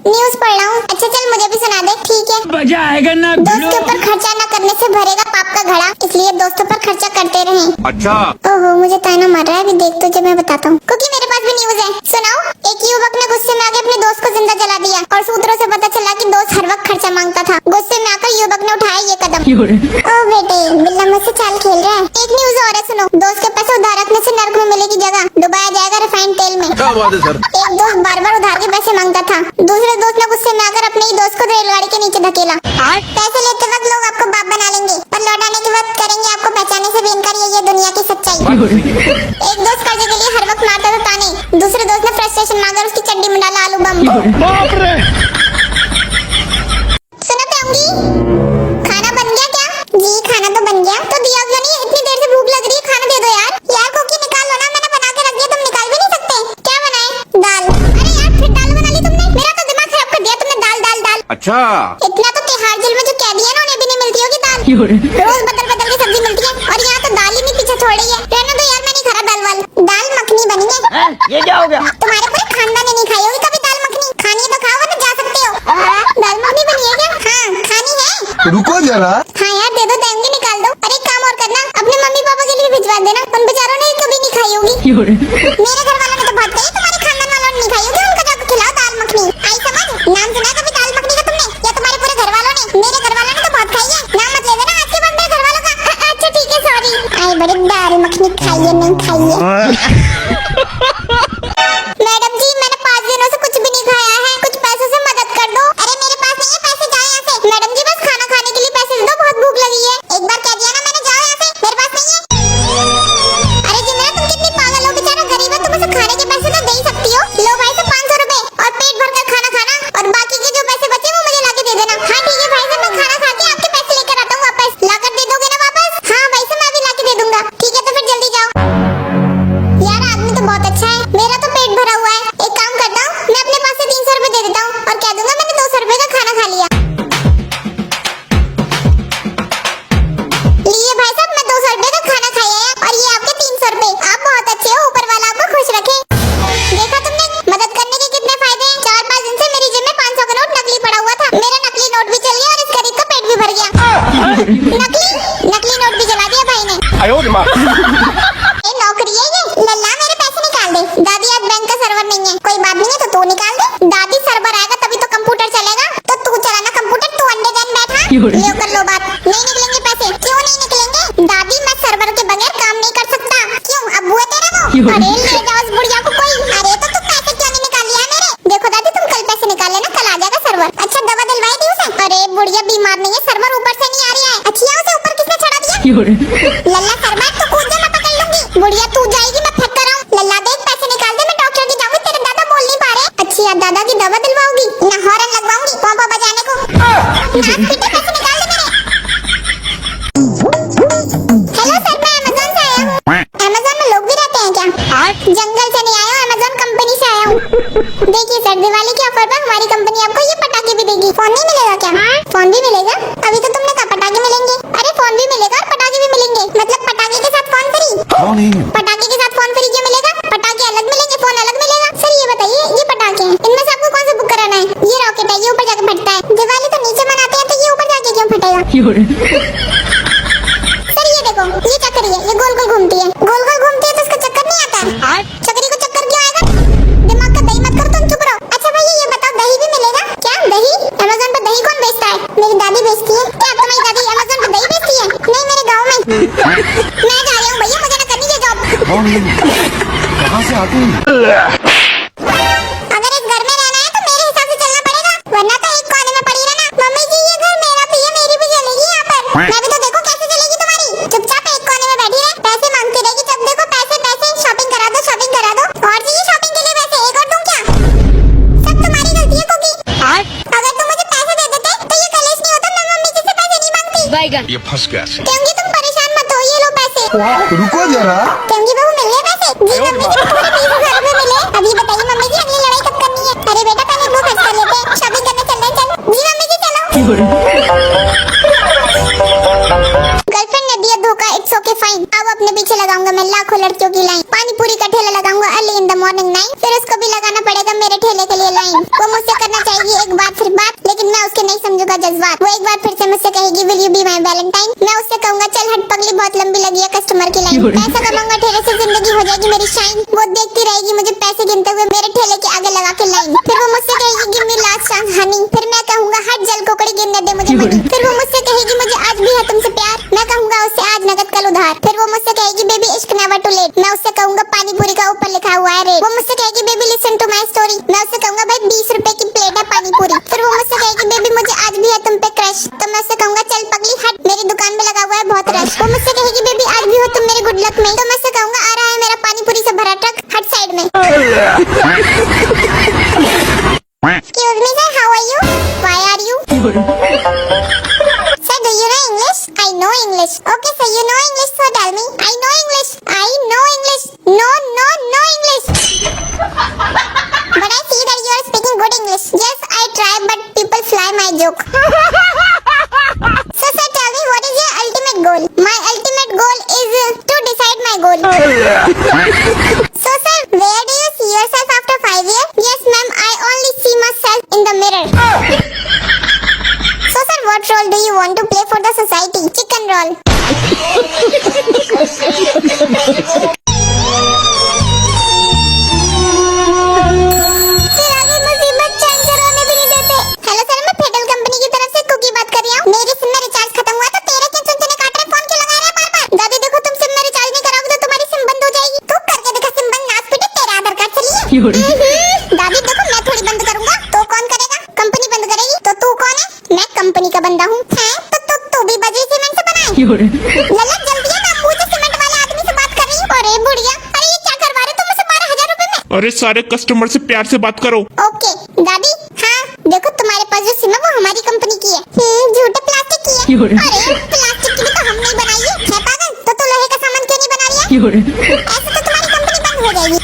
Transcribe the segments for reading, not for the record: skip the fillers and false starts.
News पढ़ रहा हूँ। अच्छा चल मुझे भी सुना दे। ठीक है। मजा आएगा ना। दोस्त के ऊपर खर्चा न करने से भरेगा पाप का घड़ा, इसलिए दोस्तों पर खर्चा करते रहे। अच्छा। ओहो मुझे ताना मार रहा है, अभी देख तुझे मैं बताता हूँ, क्योंकि मेरे पास भी न्यूज है। सुनाओ। एक युवक ने गुस्से में आके अपने दोस्त को जिंदा जला दिया और सूत्रों से पता चला कि दोस्त हर वक्त खर्चा मांगता था। गुस्से में आकर युवक ने उठाया ये कदम। ओ बेटे बिल्ला मुझसे चाल खेल रहा है। एक न्यूज और है सुनो। दोस्त के पैसे उधार रखने से नर्क में मिलेगी जगह, डुबाया जाएगा रिफाइंड तेल में। क्या बात है सर। एक दोस्त बार बार उधार के पैसे मांगता था। दूसरे दोस्त ने गुस्से में आकर अपने ही दोस्त को रेलगाड़ी के नीचे धकेला। पैसे लेते वक्त लोग आपको बाप बना लेंगे, पर लौटाने के वक्त करेंगे आपको पहचाने से भी इनकार। ये दुनिया की सच्चाई। एक दोस्त कर्जे के लिए हर वक्त मारता था ताने, दूसरे दोस्त ने फ्रस्ट्रेशन मांगा उसकी चड्डी में डाला आलू बम। सुनो प्याऊंगी, खाना बन गया क्या? जी खाना तो बन गया। तो दिया क्यों नहीं? इतनी देर से भूख लग रही है, खाना दे दो यार। यार कुकी निकाल लो ना, मैंने बना के रख दिया, तुम निकाल भी नहीं सकते। क्या बनाए? दाल। अरे यार फिर दाल बना ली तुमने, मेरा तो दिमाग खराब कर दिया तुमने। दाल दाल दाल। अच्छा। इतना तो तिहाड़ जेल में जो कैदी है ना उन्हें भी नहीं मिलती होगी दाल। रोज बदल बदल के सब्जी मिलती है और यहाँ तो दाल ही नहीं पीछे छोड़ रही है। रहने दो यार, मैं नहीं खा रहा दाल वाल। दाल मखनी बनी है। ये क्या हो गया? तुम्हारे पूरे खानदान ने नहीं खाई होगी कभी दाल मखनी। खानी है तो खाओ वरना जा सकते हो। दाल मखनी बनी है क्या? हाँ खानी है। रुको जरा। हाँ यार दे दो, देंगे निकाल दो। अरे एक काम और करना, अपने मम्मी पापा के लिए भिजवा देना, उन बेचारों ने कभी नहीं खाई होगी। मेरे घर वालों ने तो बहुत खाई, तुम्हारे खानदान वालों ने नहीं खाई होगी। उनको जाकर खिलाओ दाल मखनी। आई समझ? नाम सुना कभी दाल मखनी का तुमने? या तुम्हारे पूरे घर वालों ने? मेरे घर वालों ने तो बहुत खाई है। नाम मत ले देना आज के बाद मेरे घर वालों का। अच्छा ठीक है सॉरी। आई बड़े दाल मखनी खाइए नहीं खाइए। मैडम जी मैंने 5 दिनों से कुछ भी नहीं खाया है, कुछ पैसों से मदद कर दो। अरे मेरे पास नहीं है पैसे, जाओ यहाँ से। मैडम जी बस खाना खाने के लिए पैसे दे दो, बहुत भूख लगी है। एक बार कह दिया ना मैंने, जाओ यहाँ से, मेरे पास नहीं है। अरे जिंदरा तुम कितनी पागल हो, बेचारा गरीब है, तुम उसे खाने के पैसे तो दे ही सकती हो। लो भाई से 500 रुपए और पेट भर कर खाना खाना, और बाकी के जो पैसे बचे वो मुझे लाके दे देना। हाँ ठीक है भाई साहब, मैं खाना खा के आपके पैसे लेकर आता हूँ वापस। लाकर दे दोगे ना वापस? हाँ भाई साहब मैं भी लाके दे दूंगा। ठीक है तो फिर जल्दी जाओ। यार आदमी तो बहुत अच्छा है, मेरा तो पेट भरा हुआ है। एक काम करता हूँ, मैं अपने पास से 300 रुपए दे देता हूँ और कह दूंगा मैंने 200 रुपए का खाना खा लिया। लिए भाई साहब मैं 200 रुपए का खाना खाया है और ये आपके 300 रुपए। आप बहुत अच्छे हो, ऊपर वाला आपको खुश रखे। देखा तुमने मदद करने के कितने फायदे हैं। 4-5 दिन से मेरी जेब में 500 का नोट नकली पड़ा हुआ था। मेरा नकली नोट भी चल गया और इस गरीब का पेट भी भर गया। नकली नोट भी जला दिया भाई ने। नौकरी है ये। लल्ला मेरे पैसे निकाल दे। दादी आज बैंक का सर्वर नहीं है। कोई बात नहीं है तो तू निकाल दे। दादी सर्वर आएगा तभी तो कंप्यूटर चलेगा, तो तू चलाना कंप्यूटर, तू अंडे देन बैठा। ले कर लो बात। नहीं निकलेंगे पैसे। क्यों नहीं निकलेंगे? दादी मैं सर्वर के बगैर काम नहीं कर सकता। क्यों अब हुए तेरे वो? अरे ले जाओ उस बुढ़िया को कोई। अरे तो तुम पैसे क्यों नहीं निकाल लिया मेरे? देखो दादी तुम कल पैसे निकाल लेना, कल आ जाएगा सर्वर। अच्छा दवा दिलवाई थी उसे? अरे बुढ़िया बीमार नहीं है, सर्वर ऊपर से नहीं आ रही है। अच्छी उसे ऊपर किसने चढ़ा दिया? लल्ला सर्वर तो कूद जा, मैं पकड़ लूंगी। बुढ़िया तू जाएगी मैं थक कर आऊं। लल्ला देख पैसे निकाल दे, मैं डॉक्टर की जाऊंगी, तेरे दादा बोल नहीं पा रहे। अच्छी यार दादा की दवा दिलवाओगी ना, हॉर्न लगवाऊंगी पंपा बजाने को। नाक पीटे पैसे निकाल दे मेरे। हेलो सर मैं अमेज़न से आया हूँ। अमेज़न में लोग भी रहते हैं क्या? जंगल से नहीं आया हूँ, अमेज़न कंपनी से आया हूँ। देखिए सर दिवाली के ऑफर पर हमारी कंपनी आपको ये पटाखे भी देगी। फोन नहीं मिलेगा क्या? फोन भी मिलेगा। अभी तो तुमने कहा पटाखे मिलेंगे। अरे फोन भी मिलेगा और पटाखे भी मिलेंगे, मतलब पटाखे के साथ फोन फ्री। पटाखे के साथ फोन फ्री क्यों मिलेगा? पटाखे अलग मिलेंगे, फोन अलग मिलेगा। सर ये बताइए ये पटाखे हैं, इनमें से आपको कौन सा बुक कराना है? ये रॉकेट है, ये ऊपर जाकर फटता है। दिवाली तो नीचे मनाते हैं तो ये ऊपर जाके क्यों फटेगा? सर ये देखो ये चक्री है, ये गोल गोल घूमती है। गोल गोल घूमती है तो इसका चक्कर नहीं आता? चक्री को चक्कर क्यों आएगा? दिमाग का दही मत करो, तुम चुप रहो। अच्छा भैया ये बताओ दही भी मिलेगा क्या? दही अमेज़न पर दही कौन बेचता है? मेरी दादी बेचती है। क्या तुम्हारी दादी अमेज़न पर दही बेचती है? नहीं मेरे गाँव में। मैं जा रही हूँ भैया, मुझे ना करनी है जॉब। कहाँ से आते हैं? अगर इस घर में रहना है तो मेरे हिसाब से चलना पड़ेगा, वरना तो एक कोने में पड़ी रहना। मम्मी जी ये घर मेरा भी है, मेरी भी चलेगी यहाँ पर। मैं भी तो देखो कैसे चलेगी तुम्हारी। चुपचाप एक कोने में बैठी रहे, पैसे मांगती रहेगी। जब देखो पैसे पैसे, शॉपिंग करा दो शॉपिंग करा दो। और चाहिए शॉपिंग के लिए पैसे, एक और दूं क्या? सब तुम्हारी गलती है कुकी। अगर तुम मुझे पैसे दे देते तो ये कलेश नहीं होता, मैं मम्मी जी से पैसे नहीं मांगती। ये फंस गया। क्योंकि तुम परेशान मत हो, ये लो पैसे। रुको जरा। क्योंकि बहू मिल गए पैसे। जी मम्मी जी पूरे 20,000 रुपए मिले। अभी बताइए मम्मी जी अगली लड़ाई कब करनी है? अरे बेटा पहले वो खर्च कर लेते हैं, शॉपिंग करने चल रहे हैं। चल जी मम्मी जी चलो। गर्लफ्रेंड ने दिया धोखा, इट्स ओके फाइन। अब अपने पीछे लगाऊंगा मैं लाखों लड़कियों की लाइन। पानी पूरी का ठेला लगाऊंगा अर्ली इन द मॉर्निंग 9, फिर उसको भी लगाना पड़ेगा मेरे ठेले के लिए लाइन। लाइन। वो मुझसे करना चाहेगी एक बात सिर्फ बात, लेकिन मैं उसके नहीं समझूंगा जज्बात। वो एक बार फिर से मुझसे कहेगी will you be my Valentine. मैं उससे कहूंगा चल हट पगली बहुत लंबी लगी है कस्टमर की लाइन। पैसा कमाऊंगा ठेले से, जिंदगी हो जाएगी मेरी शाइन। वो देखती रहेगी मुझे पैसे गिनते हुए मेरे ठेले के आगे लगा के लाइन। फिर वो मुझसे कहेगी give me last chance Honey. फिर मैं कहूंगा हट जल कोकड़ी गिनने दे मुझे मनी। फिर वो मुझसे कहेगी मुझे आज भी है तुमसे प्यार। मैं कहूंगा उससे आज नगद कल उधार। फिर वो मुझसे कहेगी बेबी इश्क नेवर टू लेट। मैं उससे कहूंगा पानी पूरी का ऊपर लिखा हुआ है रेट। वो मुझसे कहेगी baby listen to my story. मैं उससे कहूंगा भाई 20 रुपए की प्लेट है पानी पूरी। फिर वो मुझसे कहेगी बेबी मुझे आज भी है तुम पे क्रश। तो मैं उससे कहूंगा चल पगली हट मेरी दुकान में लगा हुआ है बहुत रश। वो मुझसे कहेगी बेबी आज भी हो तुम मेरे गुड लक में। तो मैं उससे कहूंगा आ रहा है मेरा पानी पूरी से भरा ट्रक हट साइड में। Excuse me sir, how are you? Why are you? Sir, do you know English? I know English. Okay sir, you know English, so tell me. I know English. I know English. No English. But I see that you are speaking good English. Yes, I try, but people fly my joke. So sir, tell me what is your ultimate goal? My ultimate goal is to decide my goal. So sir, where do you see yourself after 5 years? Yes ma'am, I only see myself in the mirror. So sir, what role do you want to play for the society? Chicken roll. Hello sir, मैं federal company की तरफ से cookie बात कर रही हूँ। मेरी SIM में रिचार्ज खत्म हुआ तो तेरे क्यों चुनचुने काट रहे फोन क्यों लगा रहे बार-बार? दादी देखो तुम सिम में रिचार्ज नहीं कराओगे तो तुम्हारी सिम बंद हो जाएगी। तू करके देखा सिम बंद नाच पीटे तेरा आधार कार्ड चलिए। दादी देखो मैं थोड़ी बंद करूंगा तो कौन करेगा? कंपनी बंद करेगी तो तू कौन है? मैं कंपनी का बंदा हूँ। तो तू भी बजरी सीमेंट से बनाए? लल्ला जल्दी है, मैं मुझे सीमेंट वाले आदमी से बात कर रही हूँ। अरे बुढ़िया, अरे ये क्या करवा रहे तुम मुझसे 12,000 रुपए में? अरे सारे कस्टमर से प्यार से बात करो। ओके दादी, हाँ देखो तुम्हारे पास जो सिम है वो हमारी कंपनी की है। झूठे प्लास्टिक की है। अरे प्लास्टिक की भी तो हमने ही बनाई है पागल। तो तू लोहे का सामान क्यों नहीं बना रही है? ऐसे तो तुम्हारी कंपनी बंद हो जाएगी।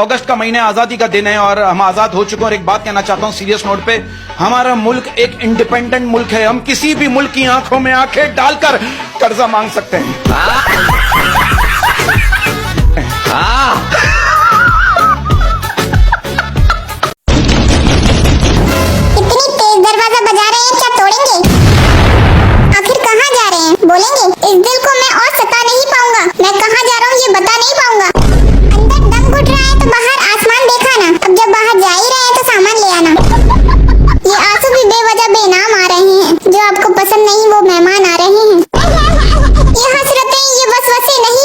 अगस्त का महीने आजादी का दिन है और हम आजाद हो चुके हैं। और एक बात कहना चाहता हूँ सीरियस नोट पे, हमारा मुल्क एक इंडिपेंडेंट मुल्क है। हम किसी भी मुल्क की आंखों में आंखें डालकर कर्जा मांग सकते हैं। इतनी तेज दरवाजा बजा रहे हैं, क्या तोड़ेंगे? आखिर कहाँ जा रहे हैं? बोलेंगे? इस दिल को मैं और सता नहीं पाऊंगा। मैं कहाँ जा रहा हूँ ये बता नहीं पाऊंगा। अंदर दम घुट रहा है तो बाहर आसमान देखा ना। अब जब बाहर जा ही रहे हैं तो सामान ले आना। ये आंसू भी बेवजह बेनाम आ रहे हैं। जो आपको पसंद नहीं वो मेहमान आ रहे हैं। ये हसरतें, ये वसवसे नहीं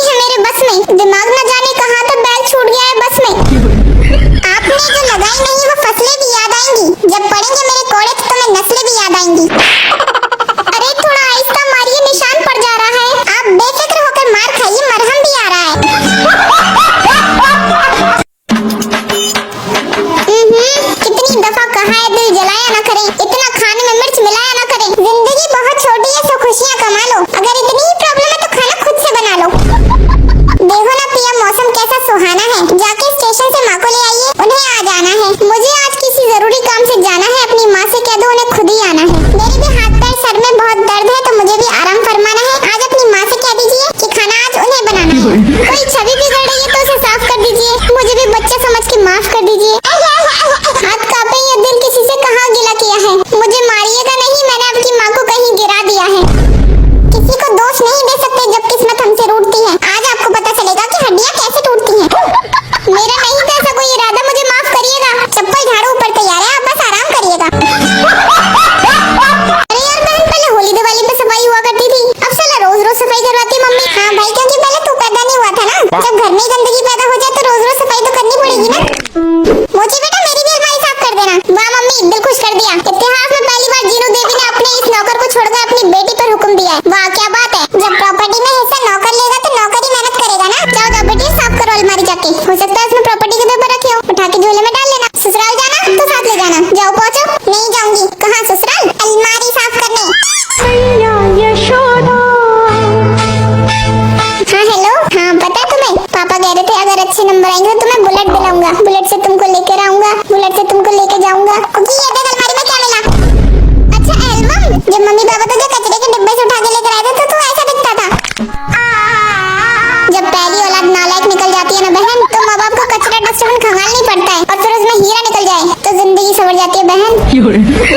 जिंदगी संवर जाती है बहन।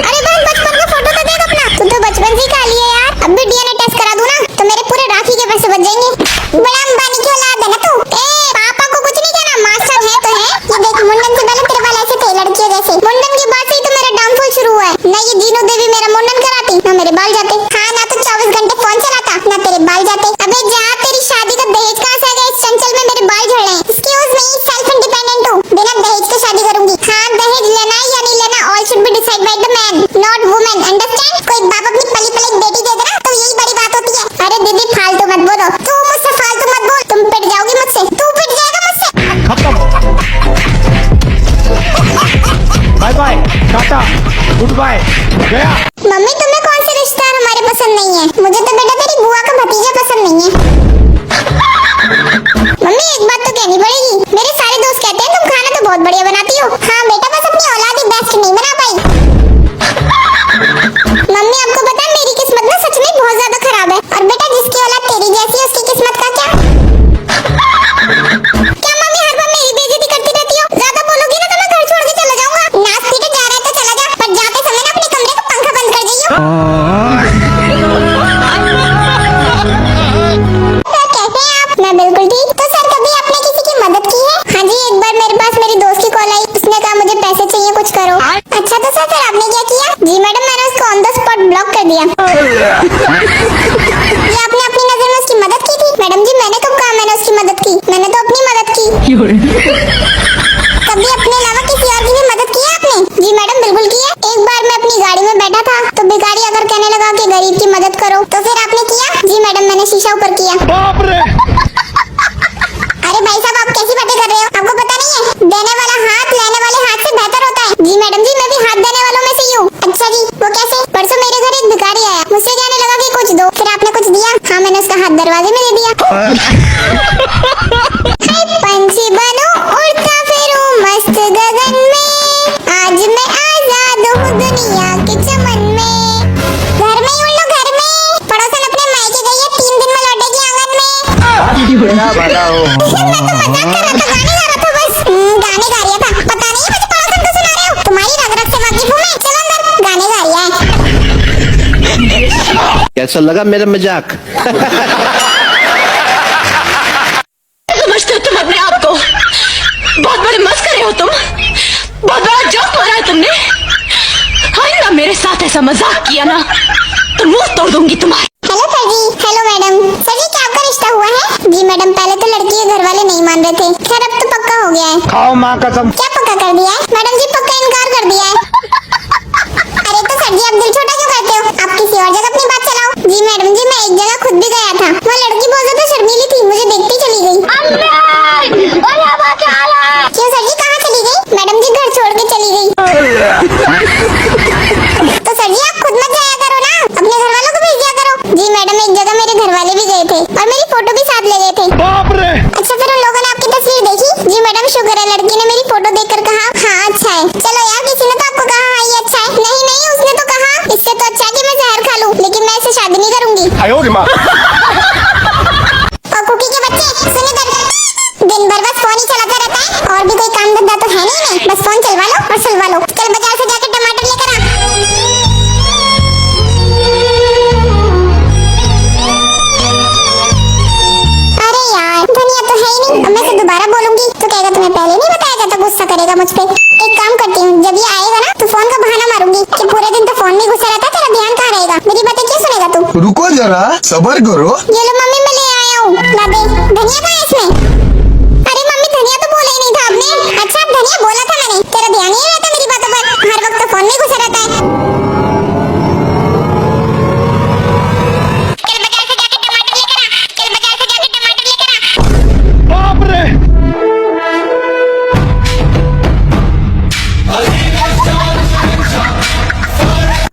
अरे बहन बचपन का फोटो तो देख अपना, तू तो बचपन से ही काली है यार। अब भी डीएनए टेस्ट करा दूं ना तो मेरे पूरे राखी के पैसे बच जाएंगे। बड़ा अंबानी की औलाद है ना तू। पापा को कुछ नहीं कहना, मास्टर है तो है। ये देख मुंडन से पहले तेरे बाल ऐसे थे लड़कियों जैसे, मुंडन के बाद से ही तो मेरा डाउनफॉल शुरू हुआ है। ना ये दीनू देवी मेरा मुंडन कराती, ना मेरे बाल जाते। हाँ ना तो 24 घंटे फोन चलाता, ना तेरे बाल जाते। अबे जा, तेरी शादी का दहेज कहाँ से आ गया? इस चंचल में मेरे बाल झड़ रहे हैं। एक्सक्यूज मी, सेल्फ इंडिपेंडेंट हूँ, बिना दहेज के शादी करूंगी। हाँ दहेज लेना है या नहीं लेना, all should be decide by the man not women, understand? कोई बाप अपनी पली पली बेटी दे देना तो यही बड़ी बात होती है। अरे दीदी फालतू मत बोलो, तू मुझसे फालतू मत बोल, तुम पिट जाओगी मुझसे, तू पिट जाएगा मुझसे। Bye bye, tata, good bye, गया। मम्मी तुम्हें कौन से रिश्तेदार हमारे पसंद नहीं है? मुझे तो बेटा तेरी बुआ का भतीजा पसंद नहीं है। मम्मी एक बात तो कहनी पड़ेगी, मेरे सारे दोस्त कहते हैं तुम खाना तो बहुत बढ़िया बनाती हो। हाँ बेटा बस अपनी औलाद ही बेस्ट नहीं बना पाई। मम्मी आपको पता है मेरी किस्मत ना सच में बहुत ज्यादा खराब है। और बेटा जिसकी औलाद तेरी जैसी है उसकी किस्मत का क्या? क्या मम्मी हर बार मेरी बेइज्जती करती रहती हो? ज्यादा बोलोगी ना तो मैं घर छोड़ के चला जाऊंगा। नाच पीटे जा रहा है तो चला जा, पर जाते समय ना अपने कमरे का पंखा बंद कर जाइयो। कैसे हैं आप? मैं बिल्कुल ठीक। तो सर कभी आपने किसी की मदद की है? हाँ जी, एक बार मेरे पास मेरी दोस्त की कॉल आई, उसने कहा मुझे पैसे चाहिए कुछ करो। अच्छा तो सर आपने क्या किया? जी मैडम मैंने उसको ऑन द स्पॉट ब्लॉक कर दिया। ये आपने अपनी नजर में उसकी मदद की थी? मैडम जी मैंने कब कहा मैंने उसकी मदद की, मैंने तो अपनी मदद की। कभी अपने अलावा किसी और की भी मदद की है आपने? जी मैडम बिल्कुल की है। एक बार मैं अपनी गाड़ी में बैठा था तो भिखारी अगर कहने लगा कि गरीब की मदद करो तो फिर आपने किया? जी मैडम मैंने शीशा ऊपर किया। अरे भाई साहब आप कैसी बातें कर रहे हो? आपको पता नहीं है देने वाला हाथ लेने वाले हाथ से बेहतर होता है। जी मैडम जी मैं भी हाथ देने वालों में से ही हूँ। अच्छा जी वो कैसे? परसों मेरे घर एक भिखारी आया, मुझसे कहने लगा कि कुछ दो, फिर आपने कुछ दिया? हाँ मैंने उसका हाथ दरवाजे में दे दिया। पंछी बनूं उड़ता फिरूं मस्त गगन में, आज मैं आजाद हूँ दुनिया के चमन में। घर में ही उड़ लो घर में, पड़ोसन अपने मायके गई है 3 दिन में लौटेगी आंगन में। मैं तो मजाक कर रहा था, गाने गा रहा था बस। गाने गा रहा था, पता नहीं है मुझे पड़ोसन को सुना रहे हो? तुम्हारी रग रग से वाकिफ हूँ मैं, चलो अंदर। गाने गा रहा है। कैसा लगा मेरा मजाक? समझते हो तुम अपने आप को? बहुत बड़े मस्करे हो तुम, बहुत बड़ा जोक मारा है तुमने। आइंदा मेरे साथ ऐसा मजाक किया ना तो मुंह तोड़ दूंगी तुम्हारी। Hello sir ji. Hello madam. Sir ji क्या आपका रिश्ता हुआ है? जी मैडम पहले तो लड़की के घर वाले नहीं मान रहे थे, खैर अब तो पक्का हो गया है। खाओ माँ कसम। क्या पक्का कर दिया है? मैडम जी पक्का इनकार कर दिया है। अरे तो सर जी आप दिल छोटा क्यों करते हो? आप किसी और जगह अपनी बात चलाओ। जी मैडम जी मैं एक जगह खुद भी गया था, वहाँ लड़की बहुत ज्यादा शर्मीली थी, मुझे देखती चली गई। क्यों सर जी कहाँ चली गई? मैडम जी घर छोड़ के चली गई। तो सर जी आप खुद मत जाया करो ना, अपने घर वालों को भेज दिया करो। जी मैडम एक जगह मेरे घर वाले भी गए थे और मेरी फोटो भी साथ ले गए थे। अच्छा फिर उन लोगों ने आपकी तस्वीर देखी? जी मैडम शुक्र है लड़की ने मेरी फोटो देखकर कहा हाँ अच्छा है। चलो यार किसी ने तो आपको कहा हाँ ये अच्छा है? नहीं नहीं उसने तो कहा इससे तो अच्छा है कि मैं जहर खा लूं, लेकिन मैं इससे शादी नहीं करूंगी। और कुकी के बच्चे सुन इधर, दिन भर बस फोन ही चलाता रहता है, और भी कोई काम धंधा तो है नहीं इन्हें, बस फोन चलवा लो और सुलवा लो। चल बाजार से जाकर टमाटर लेकर आ। अरे यार धनिया तो है ही नहीं, अब मैं इसे दोबारा बोलूंगी तो कहेगा तुम्हें पहले नहीं बताया गया था, गुस्सा करेगा मुझ पे। एक काम करती हूँ जब ये आएगा ना तो फोन का बहाना मारूंगी कि पूरे दिन तो फोन में घुसा रहता है, तेरा ध्यान कहाँ रहेगा? मेरी बातें क्यों सुनेगा तू? रुको जरा सबर करो। ये लो मम्मी मैं ले आया हूँ। ला दे। धनिया कहाँ है इसमें? अरे मम्मी धनिया तो बोला ही नहीं था आपने। अच्छा धनिया बोला था मैंने, तेरा ध्यान ही नहीं रहता मेरी बातों पर, हर वक्त तो फोन में घुसा रहता है। चल बाजार से जाकर टमाटर लेकर आ, चल बाजार से जाकर टमाटर लेकर आ।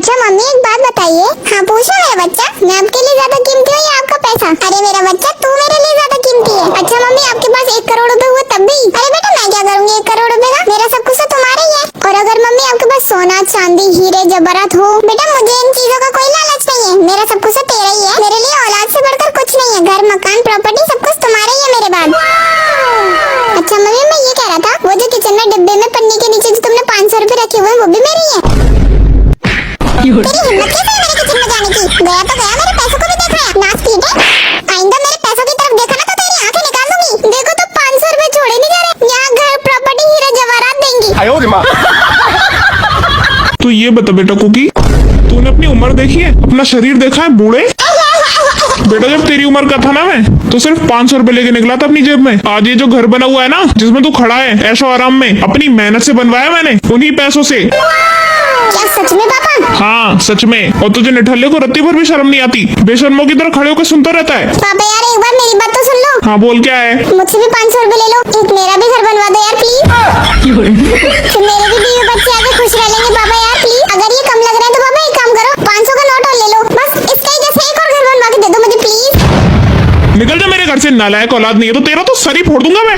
अच्छा मम्मी एक बात बताइए। हाँ पूछो मेरा बच्चा, मैं आपके लिए ज्यादा कीमती हूँ या आपका पैसा? अरे मेरा बच्चा तू मेरे लिए ज्यादा कीमती है। अच्छा मम्मी आपके पास 1 करोड़ रुपए हुए तब भी? अरे बेटा मैं क्या करूँगी 1 करोड़ रुपए का, मेरा सब कुछ तो तुम्हारा ही है। और अगर मम्मी आपके पास सोना चांदी हीरे जवाहरात हो, बेटा मुझे इन चीजों का कोई लालच नहीं है, मेरा सब कुछ तो तेरा ही है। मेरे लिए औलाद से बढ़कर कुछ नहीं है, घर मकान प्रॉपर्टी सब कुछ तुम्हारा ही है मेरे बाद। अच्छा मम्मी मैं ये कह रहा था, वो जो किचन में डिब्बे में पन्नी के नीचे जो तुमने 500 रुपए रखे हुए हैं वो भी मेरे ही हैं। तेरी हिम्मत कैसे है मेरे किचन में जाने की? गया तो गया, मेरे पैसों को भी देख रहा है। नाच पीटे, आइंदा मेरे पैसों की तरफ देखा ना तो तेरी आंखें निकाल दूंगी। देखो तो 500 रुपए छोड़े नहीं जा रहे। यहाँ घर प्रॉपर्टी हीरा जवाहरात देंगी। तो ये बता बेटा कुकी, तूने अपनी उम्र देखी है, अपना शरीर देखा है बूढ़े? बेटा जब तेरी उम्र का था ना मैं तो सिर्फ 500 रुपए लेके निकला था अपनी जेब में। आज ये जो घर बना हुआ है ना जिसमें तू खड़ा है ऐशो आराम में, अपनी मेहनत से बनवाया मैंने, उन्हीं पैसों से। क्या सच में पापा? हाँ सच में। और तुझे निठल्ले को रत्ती भर भी शर्म नहीं आती, बेशर्मों की तरह खड़े होकर सुनता रहता है। पापा यार एक बार मेरी बात तो सुन लो। हाँ बोल क्या है? मुझसे भी 500 रुपए ले लो, एक मेरा भी घर बनवा दो यार प्लीज। तो मेरे भी बीवी बच्चे आके खुश रह लेंगे पापा यार प्लीज। अगर ये कम लग रहा है तो पापा एक काम करो, 500 का नोट और ले लो, बस इसका ही जैसे एक और घर बनवा के दे दो मुझे प्लीज। निकल जा मेरे घर से, नालायक औलाद नहीं है तो तेरा तो सर ही फोड़ दूंगा मैं।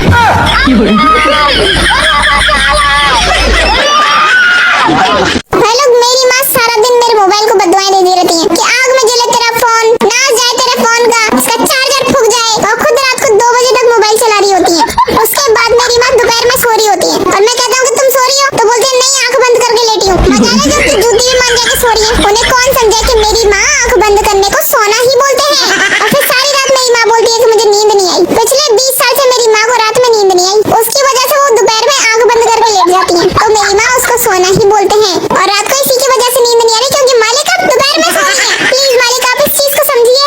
हेलो, मेरी माँ सारा दिन मेरे मोबाइल को बददुआएं देती रहती है कि आग में जले तेरा फोन, नाश जाए तेरे फोन का, इसका चार्जर फूक जाए, और खुद रात को 2 बजे तक मोबाइल चला रही होती है। उसके बाद मेरी माँ दोपहर में सो रही होती है और मैं कहता हूँ कि तुम सो रही हो तो बोलती है नहीं आंख बंद करके लेटी हूँ। मजा है जो उसकी जूती भी मान जाके सो रही है। उन्हें कौन समझे कि मेरी माँ आंख बंद करने को सोना ही बोलते हैं। और फिर सारी रात मेरी माँ बोलती है कि मुझे नींद नहीं आई। पिछले 20 साल से मेरी माँ को रात में नींद नहीं आई, उसकी वजह से वो दोपहर में आंख बंद करके लेट जाती है। तो मेरी माँ उसको सोना ही बोलते हैं और रात को इसी की वजह से नींद नहीं आ रही क्योंकि मालिक अब दोपहर में सो रही है। प्लीज मालिक आप इस चीज को समझिए।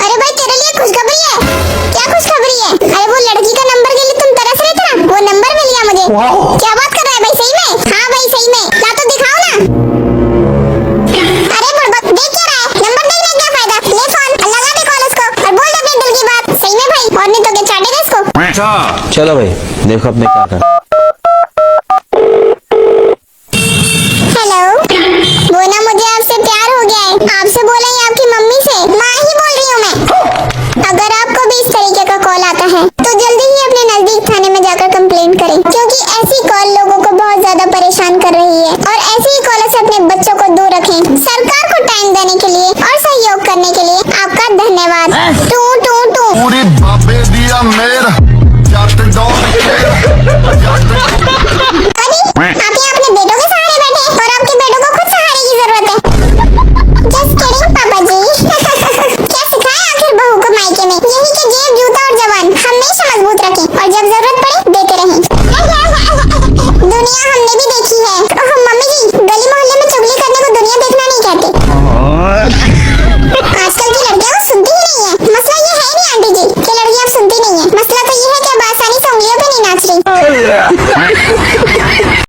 अरे भाई तेरे लिए खुशखबरी है। क्या खुशखबरी है? अरे वो लड़की का नंबर के लिए तुम तरस रहे थे ना, वो नंबर मिल गया मुझे। क्या बात कर रहा है भाई, सही में? हाँ भाई सही में, ला तो दिखाओ ना। अरे बुड़बक देख क्या रहा है, नंबर देखने क्या फायदा, ले फोन और लगा दे कॉल उसको और बोल दे अपने दिल की बात। सही में भाई, और नहीं तो क्या चाटेगा इसको। चलो भाई देखो अपने क्या कर। हेलो, वो ना मुझे आपसे प्यार हो गया है। आपसे बोला ही आपकी मम्मी से, माँ ही बोल रही हूँ मैं। अगर आपको भी इस तरीके का कॉल आता है तो जल्दी ही अपने नजदीक थाने में जाकर कंप्लेंट करें क्योंकि ऐसी कॉल लोगों को बहुत ज्यादा परेशान कर रही है। और ऐसी ही कॉलों से अपने बच्चों को दूर रखें। सरकार को टाइम देने के लिए और सहयोग करने के लिए आपका धन्यवाद। Two two two. पूरी बाबे दिया मेर जट डॉग अरे आप यहाँ अपने बेटों के सहारे बैठे और आपके बेटों को खुद सहारे की जरूरत है। जस्ट किडिंग पापा जी। क्या सिखाया आखिर बहू को मायके में? यही कि जेब जूता और जवान हमेशा मजबूत रखें और जब जरूरत पड़े देते रहें। दुनिया हमने भी देखी है। ओह मम्मी जी, गली मोहल्ले में चुगली करने को दुनिया देखना नहीं कहते। आजकल की लड़कियां सुनती ही नहीं है। मसला ये है नहीं आंटी जी कि लड़कियां सुनती नहीं है, मसला तो ये है कि अब आसानी से उंगलियों पे नहीं नाच रही।